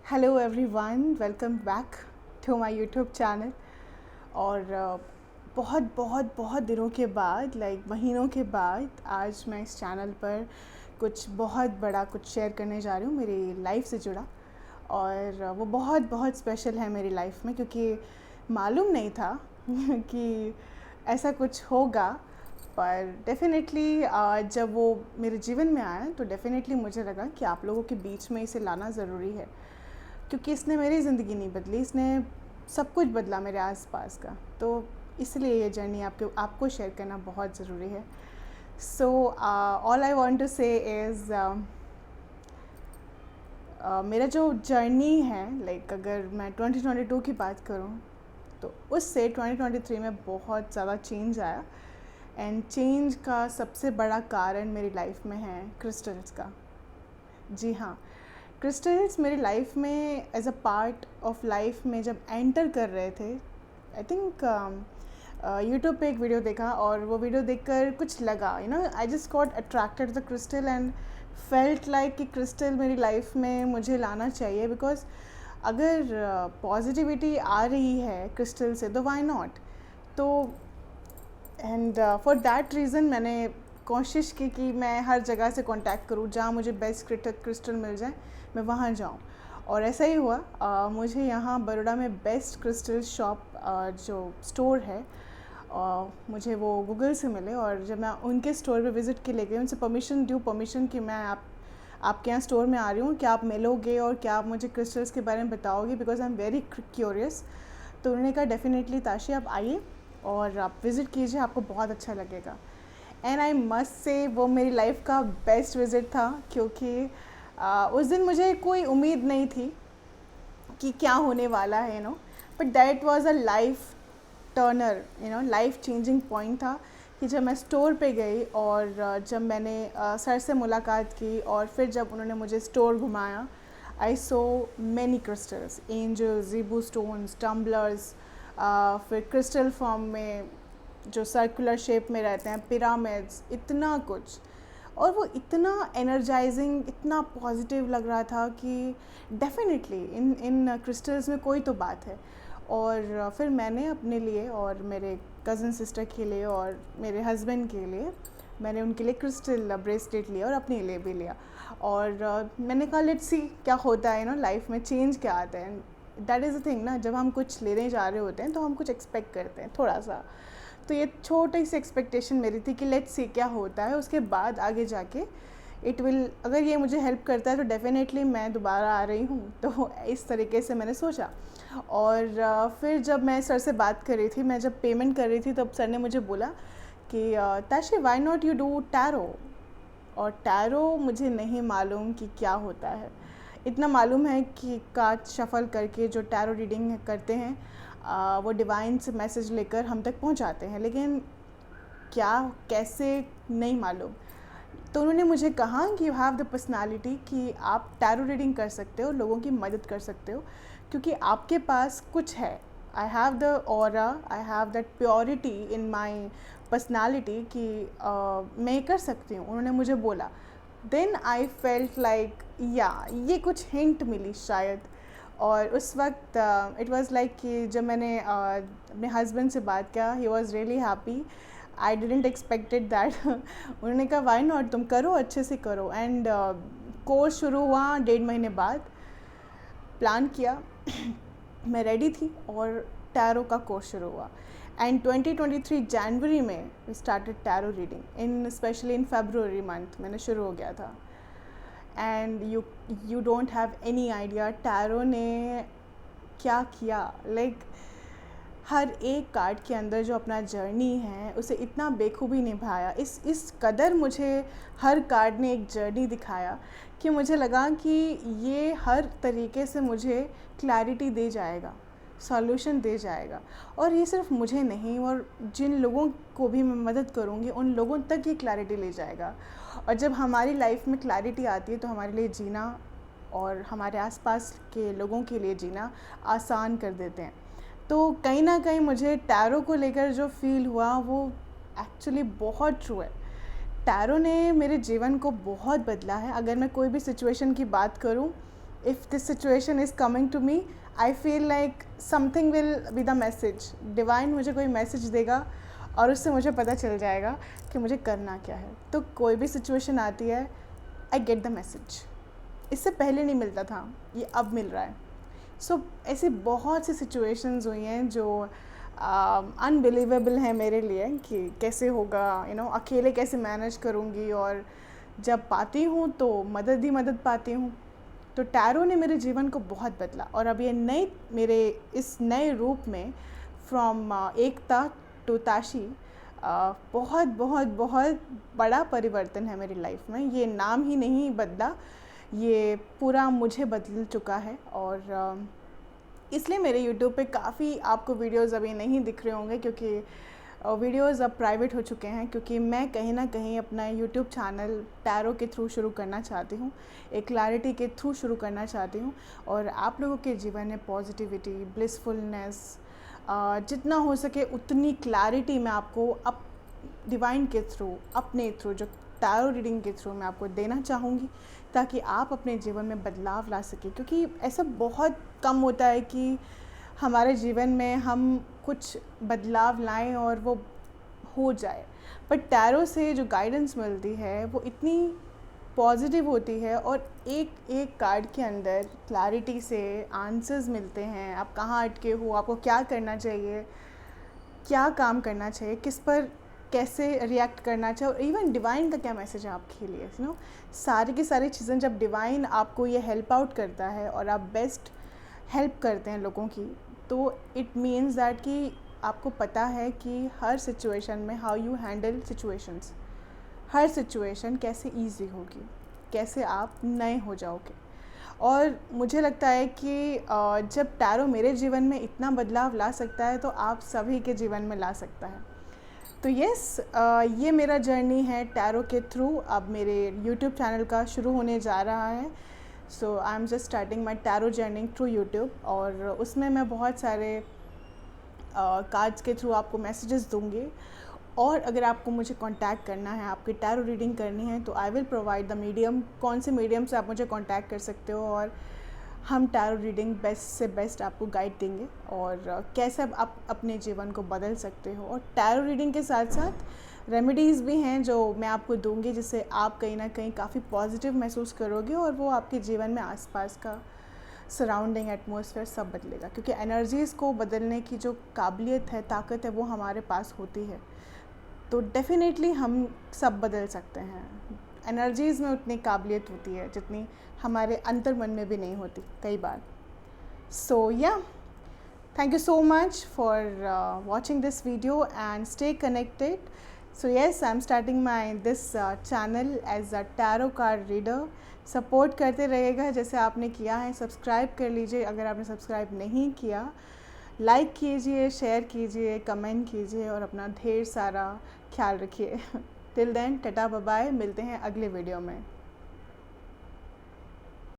Hello everyone, welcome back to my YouTube channel. और बहुत बहुत बहुत दिनों के बाद, महीनों के बाद आज मैं इस चैनल पर कुछ बहुत बड़ा कुछ शेयर करने जा रही हूँ मेरी लाइफ से जुड़ा। और वो बहुत बहुत स्पेशल है मेरी लाइफ में, क्योंकि मालूम नहीं था कि ऐसा कुछ होगा। पर डेफ़िनेटली जब वो मेरे जीवन में आया तो डेफ़िनेटली मुझे लगा कि आप लोगों के बीच में इसे लाना ज़रूरी है, क्योंकि इसने मेरी ज़िंदगी नहीं बदली, इसने सब कुछ बदला मेरे आसपास का। तो इसलिए ये जर्नी आपको शेयर करना बहुत ज़रूरी है। So all I want to say is मेरा जो जर्नी है, अगर मैं 2022 की बात करूँ तो उससे 2023 में बहुत ज़्यादा चेंज आया। एंड चेंज का सबसे बड़ा कारण मेरी लाइफ में है क्रिस्टल्स का। जी हाँ, क्रिस्टल्स मेरी लाइफ में as a part of life में जब एंटर कर रहे थे, आई थिंक यूट्यूब पे एक वीडियो देखा और वो वीडियो देखकर कुछ लगा, I just got attracted the crystal and felt like कि क्रिस्टल मेरी लाइफ में मुझे लाना चाहिए। बिकॉज अगर पॉजिटिविटी आ रही है क्रिस्टल से तो वाई नॉट। तो एंड फॉर दैट रीज़न मैंने कोशिश की कि मैं हर जगह से कांटेक्ट करूँ जहाँ मुझे बेस्ट क्रिस्टल मिल जाए, मैं वहाँ जाऊँ। और ऐसा ही हुआ। मुझे यहाँ बड़ौदा में बेस्ट क्रिस्टल शॉप जो स्टोर है, मुझे वो गूगल से मिले। और जब मैं उनके स्टोर पे विज़िट के लिए गई, उनसे परमिशन कि मैं आपके यहाँ स्टोर में आ रही हूँ, क्या आप मिलोगे और क्या आप मुझे क्रिस्टल्स के बारे में बताओगे, because I am very curious. तो उन्होंने कहा डेफिनेटली ताशी, आप आइए और आप विज़िट कीजिए, आपको बहुत अच्छा लगेगा। एंड आई मस्ट से वो मेरी लाइफ का बेस्ट विज़िट था, क्योंकि उस दिन मुझे कोई उम्मीद नहीं थी कि क्या होने वाला है, but that was a life Turner, life changing point था कि जब मैं स्टोर पे गई और जब मैंने सर से मुलाकात की और फिर जब उन्होंने मुझे स्टोर घुमाया, I so many crystals, angels, zibu stones, tumblers, फिर क्रिस्टल फॉर्म में जो सर्कुलर शेप में रहते हैं, पिरामिड्स, इतना कुछ। और वो इतना एनर्जाइजिंग, इतना पॉजिटिव लग रहा था कि डेफिनेटली इन क्रिस्टल्स में कोई तो बात है। और फिर मैंने अपने लिए और मेरे कज़न सिस्टर के लिए और मेरे हस्बैंड के लिए, मैंने उनके लिए क्रिस्टल ब्रेसलेट लिया और अपने लिए भी लिया। और मैंने कहा लेट्स सी क्या होता है, लाइफ में चेंज क्या आता है। दैट इज़ द थिंग ना, जब हम कुछ लेने जा रहे होते हैं तो हम कुछ एक्सपेक्ट करते हैं थोड़ा सा। तो ये छोटी सी एक्सपेक्टेशन मेरी थी कि लेट्स सी क्या होता है, उसके बाद आगे जाके इट विल, अगर ये मुझे हेल्प करता है तो डेफ़िनेटली मैं दोबारा आ रही हूँ। तो इस तरीके से मैंने सोचा। और फिर जब मैं सर से बात कर रही थी, मैं जब पेमेंट कर रही थी, तब सर ने मुझे बोला कि Tashi why not you do tarot. और टैरो मुझे नहीं मालूम कि क्या होता है। इतना मालूम है कि कार्ड शफल करके जो टैरो रीडिंग करते हैं, वो डिवाइन से मैसेज लेकर हम तक पहुंचाते हैं, लेकिन क्या, कैसे, नहीं मालूम। तो उन्होंने मुझे कहा कि यू हैव द पर्सनालिटी कि आप टैरो रीडिंग कर सकते हो, लोगों की मदद कर सकते हो, क्योंकि आपके पास कुछ है। I have the aura, I have that purity in my personality कि मैं कर सकती हूँ, उन्होंने मुझे बोला। देन आई फेल्ट लाइक या ये कुछ हिंट मिली शायद। और उस वक्त इट वाज लाइक कि जब मैंने अपने हस्बैंड से बात किया, he was really happy. I didn't expected that. उन्होंने कहा वाई नॉट, तुम करो, अच्छे से करो। एंड कोर्स शुरू हुआ 1.5 महीने बाद। प्लान किया मैं रेडी थी और टैरो का कोर्स शुरू हुआ। एंड 2023 जनवरी में we started tarot reading in, specially in फरवरी मंथ मैंने शुरू हो गया था। And you don't have any idea tarot ने क्या किया। हर एक कार्ड के अंदर जो अपना जर्नी है उसे इतना बेखूबी निभाया, इस कदर मुझे हर कार्ड ने एक जर्नी दिखाया कि मुझे लगा कि ये हर तरीके से मुझे क्लैरिटी दे जाएगा, सॉल्यूशन दे जाएगा। और ये सिर्फ मुझे नहीं, और जिन लोगों को भी मैं मदद करूँगी उन लोगों तक ये क्लैरिटी ले जाएगा। और जब हमारी लाइफ में क्लैरिटी आती है तो हमारे लिए जीना और हमारे आसपास के लोगों के लिए जीना आसान कर देते हैं। तो कहीं ना कहीं मुझे टैरो को लेकर जो फ़ील हुआ वो एक्चुअली बहुत ट्रू है। टैरो ने मेरे जीवन को बहुत बदला है। अगर मैं कोई भी सिचुएशन की बात करूं, if this situation is coming to me, I feel like something will be the message, divine मुझे कोई मैसेज देगा और उससे मुझे पता चल जाएगा कि मुझे करना क्या है। तो कोई भी सिचुएशन आती है, आई गेट द मैसेज। इससे पहले नहीं मिलता था, ये अब मिल रहा है। सो ऐसी बहुत सी सिचुएशंस हुई हैं जो अनबिलीवेबल हैं मेरे लिए कि कैसे होगा, अकेले कैसे मैनेज करूँगी, और जब पाती हूँ तो मदद ही मदद पाती हूँ। तो टैरो ने मेरे जीवन को बहुत बदला, और अब ये मेरे इस नए रूप में फ्रॉम एकता टू ताशी बहुत बहुत बहुत बड़ा परिवर्तन है मेरी लाइफ में। ये नाम ही नहीं बदला, ये पूरा मुझे बदल चुका है। और इसलिए मेरे यूट्यूब पे काफ़ी आपको वीडियोस अभी नहीं दिख रहे होंगे, क्योंकि वीडियोस अब प्राइवेट हो चुके हैं, क्योंकि मैं कहीं ना कहीं अपना यूट्यूब चैनल टैरो के थ्रू शुरू करना चाहती हूँ, एक क्लैरिटी के थ्रू शुरू करना चाहती हूँ, और आप लोगों के जीवन में पॉजिटिविटी, ब्लिसफुलनेस, जितना हो सके उतनी क्लैरिटी मैं आपको डिवाइन के थ्रू, अपने थ्रू, जो टैरो रीडिंग के थ्रू मैं आपको देना चाहूँगी, ताकि आप अपने जीवन में बदलाव ला सकें। क्योंकि ऐसा बहुत कम होता है कि हमारे जीवन में हम कुछ बदलाव लाएं और वो हो जाए, बट टैरो से जो गाइडेंस मिलती है वो इतनी पॉजिटिव होती है, और एक एक कार्ड के अंदर क्लैरिटी से आंसर्स मिलते हैं। आप कहाँ अटके हो, आपको क्या करना चाहिए, क्या काम करना चाहिए, किस पर कैसे रिएक्ट करना चाहिए, और इवन डिवाइन का क्या मैसेज है आपके लिए। सारी की सारी चीज़ें जब डिवाइन आपको ये हेल्प आउट करता है और आप बेस्ट हेल्प करते हैं लोगों की, तो इट मीन्स दैट कि आपको पता है कि हर सिचुएशन में how you handle situations, her situation कैसे ईजी होगी, कैसे आप नए हो जाओगे। और मुझे लगता है कि जब टैरो मेरे जीवन में इतना बदलाव ला सकता है, तो आप सभी के जीवन में ला सकता है। तो यस, ये मेरा जर्नी है टैरो के थ्रू, अब मेरे यूट्यूब चैनल का शुरू होने जा रहा है। So I am just starting my tarot journey through YouTube, और उसमें मैं बहुत सारे कार्ड्स के थ्रू आपको मैसेजेस दूँगी। और अगर आपको मुझे कांटेक्ट करना है, आपकी टैरो रीडिंग करनी है, तो I will provide the medium, कौन से मीडियम से आप मुझे कांटेक्ट कर सकते हो, और हम टैरो रीडिंग बेस्ट से बेस्ट आपको गाइड देंगे, और कैसे आप अपने जीवन को बदल सकते हो। और टैरो रीडिंग के साथ साथ रेमेडीज़ भी हैं जो मैं आपको दूंगी, जिससे आप कहीं ना कहीं काफ़ी पॉजिटिव महसूस करोगे, और वो आपके जीवन में आसपास का सराउंडिंग एटमॉस्फेयर सब बदलेगा। क्योंकि एनर्जीज़ को बदलने की जो काबिलियत है, ताकत है, वो हमारे पास होती है। तो डेफिनेटली हम सब बदल सकते हैं। एनर्जीज़ में उतनी काबिलियत होती है जितनी हमारे अंतर मन में भी नहीं होती कई बार। सो या, thank you so much for watching this video and stay connected. So yes, I'm starting this channel as a tarot card reader. Support करते रहिएगा जैसे आपने किया है, सब्सक्राइब कर लीजिए अगर आपने सब्सक्राइब नहीं किया, लाइक कीजिए, शेयर कीजिए, कमेंट कीजिए, और अपना ढेर सारा ख्याल रखिए। Till then, tata bye bye, मिलते हैं अगले वीडियो में।